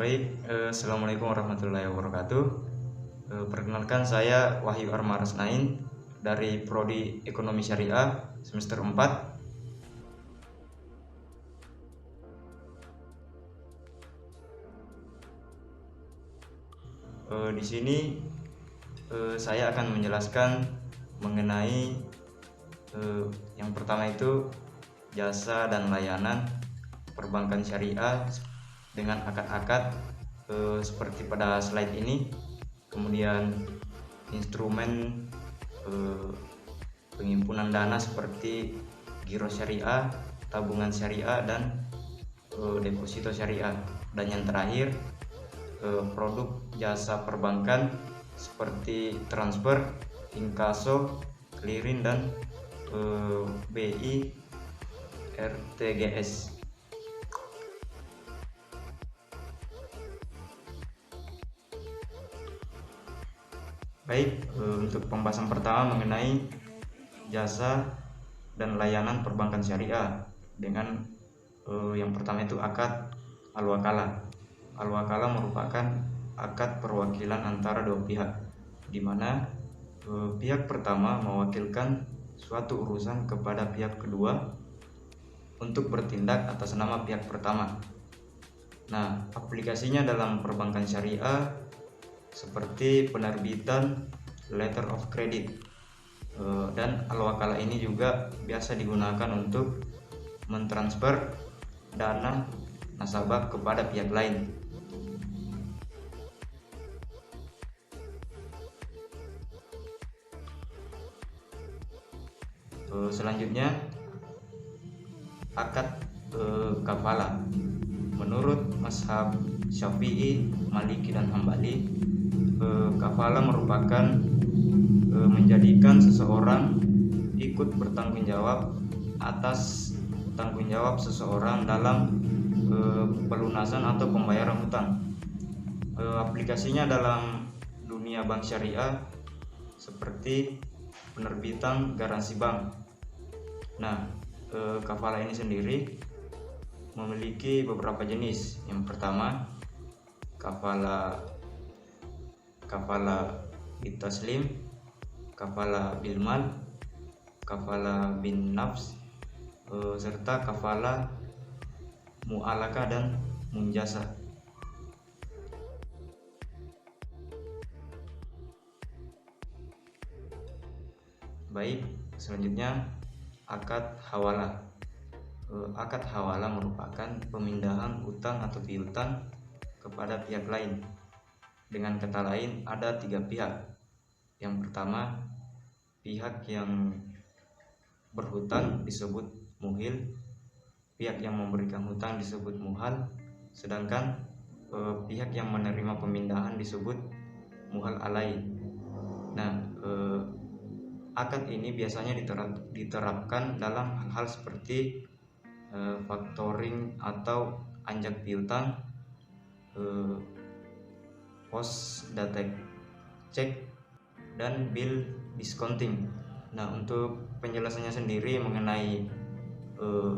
Assalamualaikum warahmatullahi wabarakatuh. Perkenalkan, saya Wahyu Arma Rasnain dari Prodi Ekonomi Syariah semester 4. Di sini saya akan menjelaskan mengenai yang pertama itu jasa dan layanan perbankan syariah dengan akad-akad seperti pada slide ini, kemudian instrumen penghimpunan dana seperti giro syariah, tabungan syariah, dan deposito syariah, dan yang terakhir produk jasa perbankan seperti transfer, inkaso, clearing, dan BI RTGS. Baik, untuk pembahasan pertama mengenai jasa dan layanan perbankan syariah dengan yang pertama itu akad al-wakalah. Al-wakalah merupakan akad perwakilan antara dua pihak, di mana pihak pertama mewakilkan suatu urusan kepada pihak kedua untuk bertindak atas nama pihak pertama. Nah, aplikasinya dalam perbankan syariah seperti penerbitan letter of credit, dan al-wakalah ini juga biasa digunakan untuk mentransfer dana nasabah kepada pihak lain. Selanjutnya akad kafalah. Menurut mazhab Syafi'i, Maliki, dan Hambali, kafalah merupakan menjadikan seseorang ikut bertanggung jawab atas tanggung jawab seseorang dalam pelunasan atau pembayaran hutang. Aplikasinya dalam dunia bank syariah seperti penerbitan garansi bank. Nah, kafalah ini sendiri memiliki beberapa jenis. Yang pertama, kafalah bitaslim, kafalah bilmal, kafalah bin nafs, serta kafalah mu'alaka dan munjasa. Baik, selanjutnya akad hawalah. Akad hawalah merupakan pemindahan hutang atau piutang kepada pihak lain. Dengan kata lain, ada 3 pihak. Yang pertama, pihak yang berhutang disebut muhil, pihak yang memberikan hutang disebut muhal, sedangkan pihak yang menerima pemindahan disebut muhal alai. Nah, akad ini biasanya diterapkan dalam hal-hal seperti factoring atau anjak piutang, post data cek, dan bill discounting. Nah, untuk penjelasannya sendiri mengenai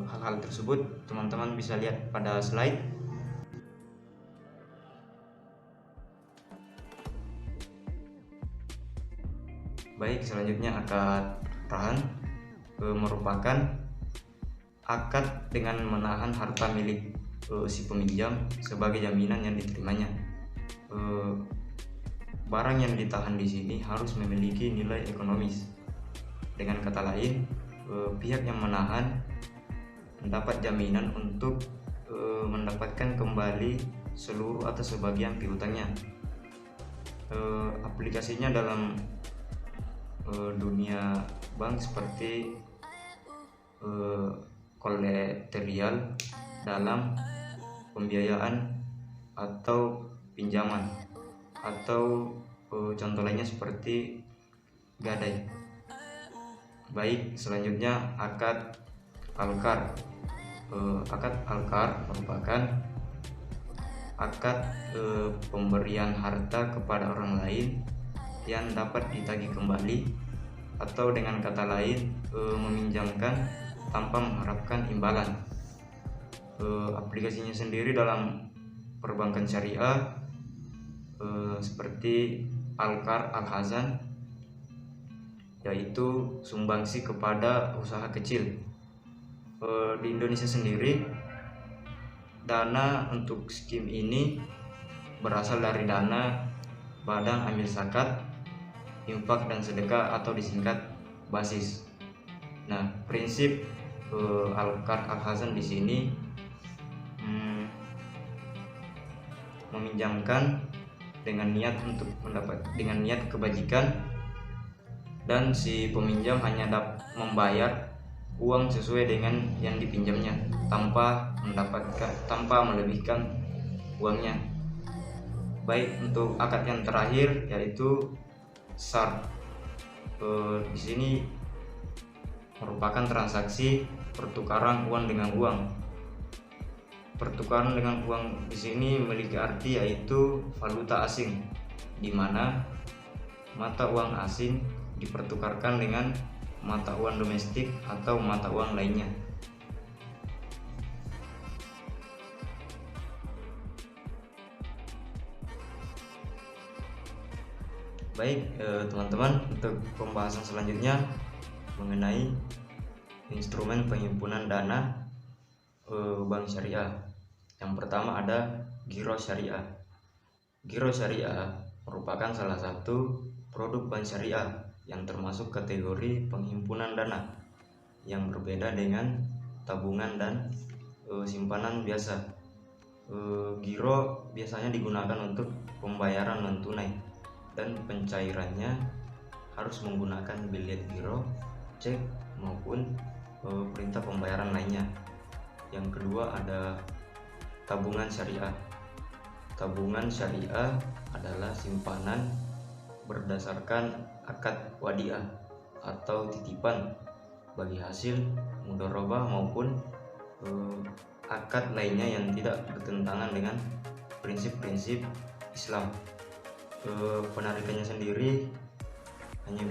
hal-hal tersebut, teman-teman bisa lihat pada slide. Baik, selanjutnya akad rahan merupakan akad dengan menahan harta milik si peminjam sebagai jaminan yang diterimanya. Barang yang ditahan di sini harus memiliki nilai ekonomis. Dengan kata lain, pihak yang menahan mendapat jaminan untuk mendapatkan kembali seluruh atau sebagian piutangnya. Aplikasinya dalam dunia bank seperti kolateral dalam pembiayaan atau pinjaman, atau contoh lainnya seperti gadai. Baik, selanjutnya akad alkar. Akad alkar merupakan akad pemberian harta kepada orang lain yang dapat ditagih kembali, atau dengan kata lain meminjamkan tanpa mengharapkan imbalan. Aplikasinya sendiri dalam perbankan syariah seperti Al-Qard Al-Hasan, yaitu sumbangsi kepada usaha kecil. Di Indonesia sendiri, dana untuk skim ini berasal dari dana Badan Amil Zakat, Infak dan Sedekah atau disingkat BASIS. Nah, prinsip Al-Qard Al-Hasan di sini meminjamkan dengan niat kebajikan, dan si peminjam hanya dapat membayar uang sesuai dengan yang dipinjamnya tanpa melebihkan uangnya. Baik, untuk akad yang terakhir yaitu SAR. Di sini merupakan transaksi pertukaran uang dengan uang. Pertukaran dengan uang di sini memiliki arti yaitu valuta asing, di mana mata uang asing dipertukarkan dengan mata uang domestik atau mata uang lainnya. Baik, teman-teman, untuk pembahasan selanjutnya mengenai instrumen penghimpunan dana bank syariah. Yang pertama ada Giro Syariah. Giro Syariah merupakan salah satu produk bank syariah yang termasuk kategori penghimpunan dana yang berbeda dengan tabungan dan simpanan biasa. Giro biasanya digunakan untuk pembayaran non tunai dan pencairannya harus menggunakan bilet giro, cek maupun perintah pembayaran lainnya. Yang kedua ada tabungan syariah. Tabungan syariah adalah simpanan berdasarkan akad wadiah atau titipan bagi hasil mudharabah maupun akad lainnya yang tidak bertentangan dengan prinsip-prinsip Islam. Penarikannya sendiri hanya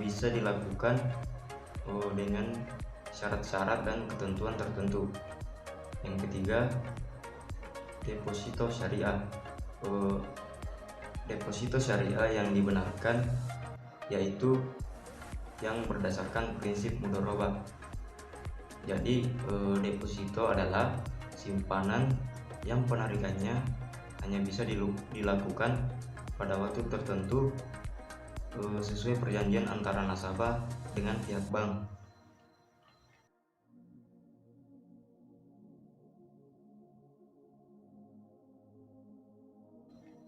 bisa dilakukan dengan syarat-syarat dan ketentuan tertentu. Yang ketiga, deposito syariah. Deposito syariah yang dibenarkan yaitu yang berdasarkan prinsip mudharabah. Jadi deposito adalah simpanan yang penarikannya hanya bisa dilakukan pada waktu tertentu sesuai perjanjian antara nasabah dengan pihak bank.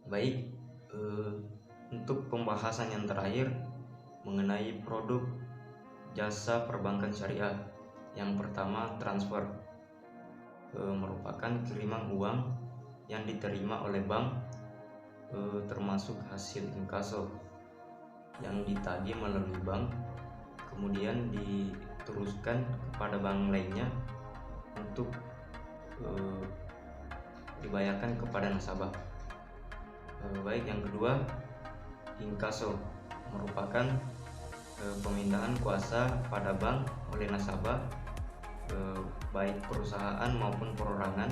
Baik, untuk pembahasan yang terakhir mengenai produk jasa perbankan syariah. Yang pertama, transfer. Merupakan kiriman uang yang diterima oleh bank, termasuk hasil inkaso yang ditagih melalui bank, kemudian diteruskan kepada bank lainnya untuk dibayarkan kepada nasabah. Baik, yang kedua, inkaso merupakan pemindahan kuasa pada bank oleh nasabah, baik perusahaan maupun perorangan,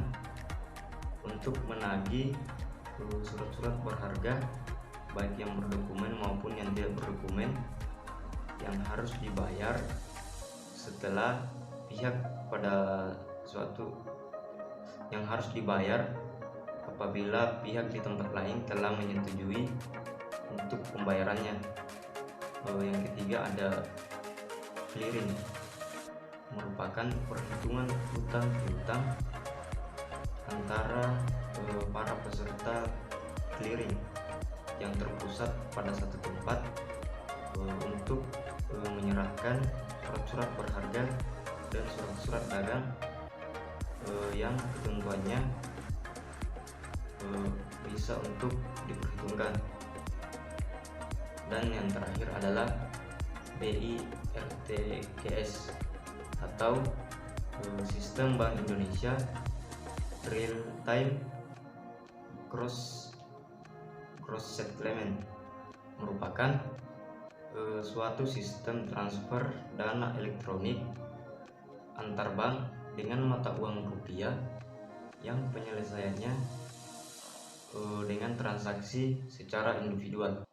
untuk menagih surat-surat berharga baik yang berdokumen maupun yang tidak berdokumen yang harus dibayar setelah pihak pada suatu yang harus dibayar apabila pihak di tempat lain telah menyetujui untuk pembayarannya. Yang ketiga ada clearing, merupakan perhitungan hutang piutang antara para peserta clearing yang terpusat pada satu tempat untuk menyerahkan surat-surat berharga dan surat-surat dagang yang ketentuannya bisa untuk diperhitungkan. Dan yang terakhir adalah BIRTQS atau Sistem Bank Indonesia Real Time Cross Settlement, merupakan suatu sistem transfer dana elektronik antar bank dengan mata uang rupiah yang penyelesaiannya transaksi secara individual.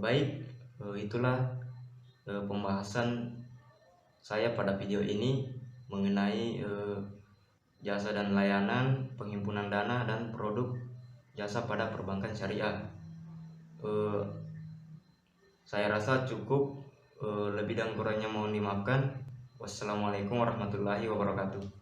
Baik, itulah pembahasan saya pada video ini mengenai jasa dan layanan penghimpunan dana dan produk jasa pada perbankan syariah. Saya rasa cukup, lebih dan kurangnya mohon dimaafkan. Wassalamualaikum warahmatullahi wabarakatuh.